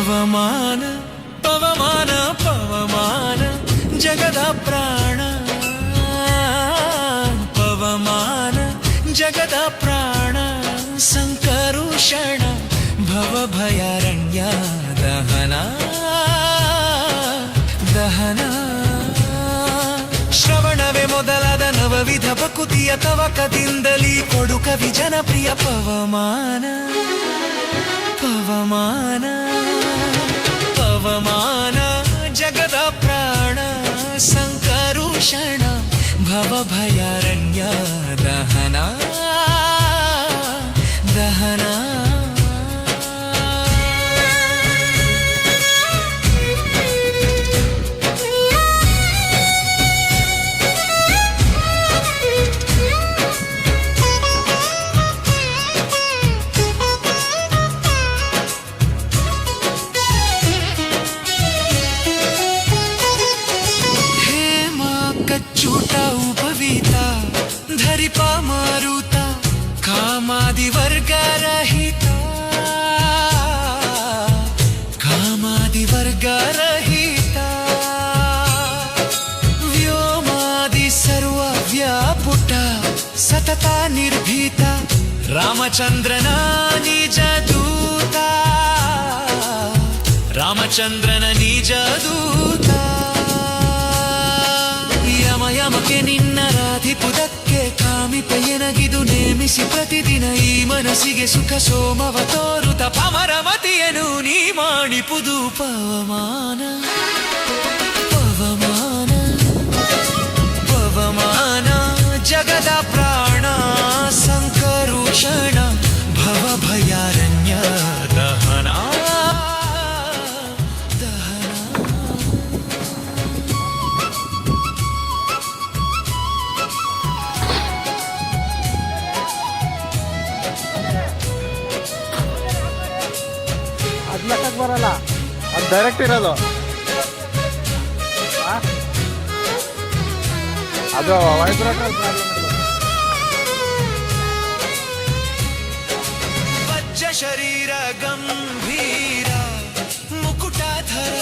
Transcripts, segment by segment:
ಪವಮಾನ ಪವಮಾನ ಪವಮಾನ ಜಗದ ಪ್ರಾಣ ಪವಮಾನ ಜಗದ ಪ್ರಾಣ ಸಂಕರುಷಣ ಭವಭಯಾರಣ್ಯ ದಹನ ದಹನ ಶ್ರವಣವೇ ಮೊದಲಾದ ನವವಿಧ ಭಕುತಿಯ ತವಕದಿಂದಲೀ ಕೊಡು ಕವಿ ಜನಪ್ರಿಯ ಪವಮಾನ ಪವಮಾನ ಪವಮಾನ ಜಗದ ಪ್ರಾಣ ಸಂಕರುಷಣ ಭವಭಯಾರಣ್ಯ ದಹನ ದಹನ चूट उपवीता धरिपा मारुता कामादिवर्ग रहिता कामादिवर्ग रहिता व्योमादि सर्वव्यापुटा सतता निर्भीता रामचंद्रना निज दूता रामचंद्रन निज दूता ಯಮಯಮಕ್ಕೆ ನಿನ್ನ ರಾಧಿಪುದಕ್ಕೆ ಕಾಮಿಪೆಯನಗಿದು ನೇಮಿಸಿ ಪ್ರತಿದಿನ ಈ ಮನಸ್ಸಿಗೆ ಸುಖ ಸೋಮವ ತೋರುತ ಪಮರಮತಿಯನು ನೀ ಮಾಡಿಪುದು ಪವಮಾನ ಪವಮಾನ ಪವಮಾನ ಜಗದ ಪ್ರಾಣ ಸಂಕರುಷಣ ಭವಭಯಾರಣ್ಯ ದಹನ ಲೆಕ್ಕಕ್ಕೆ ಬರಲ್ಲ, ಅದು ಡೈರೆಕ್ಟ್ ಇರೋದು. ಅದು ವೈಬ್ರೇಟರ್ ವಜ್ರ ಶರೀರ ಗಂಭೀರ ಮುಕುಟಾಧರ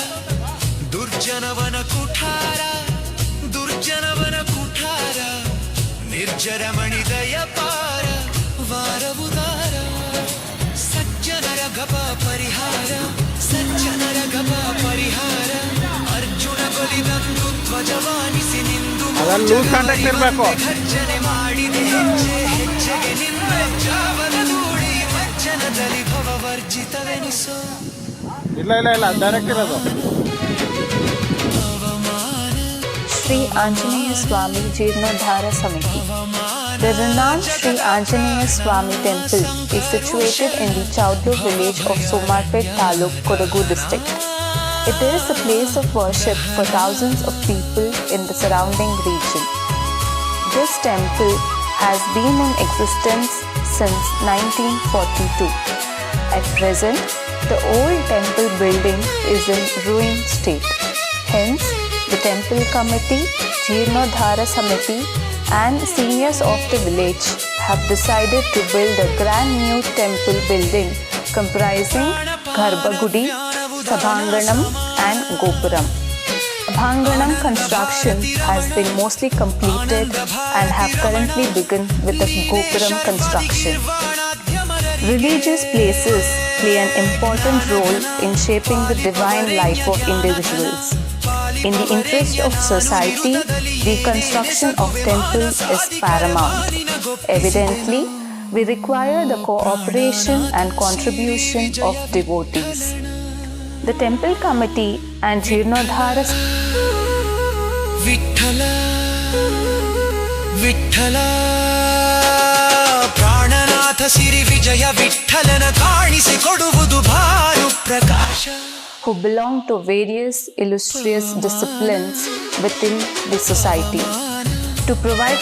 ದುರ್ಜನವನ ಕುಠಾರ ದುರ್ಜನವನ ಕುಠಾರ ನಿರ್ಜರ ಮಣಿದಯ ಪಾರ ವಾರವುದಾರ ಸಜ್ಜನರ ಗಪ ಪರಿಹಾರ ಸಜ್ಜನರ ಗಪ ಪರಿಹಾರ ಅರ್ಜುನ ಬಲಿದಂದು ಧ್ವಜವಾನಿಸಿ ನಿಂದು ಗರ್ಜನೆ ಮಾಡಿದೆ ಹೆಜ್ಜೆ ಹೆಜ್ಜೆಗೆ ನಿನ್ನ ಜಾವನ ಧೂಳಿ ಮಜ್ಜನದಲ್ಲಿ ಭವವರ್ಜಿತವೆನಿಸೋ. ಇಲ್ಲ ಇಲ್ಲ ಇಲ್ಲ ಡೈರೆಕ್ಟ್ ಇರೋದು. Sri Anjaneya Swami Jeernodhara Samiti. The renowned Sri Anjaneya Swami temple is situated in the Chowdhury village of Somwarpet Taluk, Kodagu district. It is a place of worship for thousands of people in the surrounding region. This temple has been in existence since 1942. At present, the old temple building is in ruined state. Hence, the temple committee, Jeernodhara Samiti and seniors of the village have decided to build a grand new temple building comprising Garbhagudi, Sabhanganam and Gopuram. Sabhanganam construction has been mostly completed and have currently begun with the Gopuram construction. Religious places play an important role in shaping the divine life of individuals. In the interest of society, the construction of temples is paramount. Evidently, we require the cooperation and contribution of devotees. The temple committee and Jeernodhara Vitthala Vitthala ಪ್ರಾಣನಾಥ ಸಿರಿ ವಿಜಯ ವಿಠಲನ ಕಾಣಿಸಿಕೊಡುವುದು ಭಾನು ಪ್ರಕಾಶ, who belong to various illustrious disciplines within the society, to provide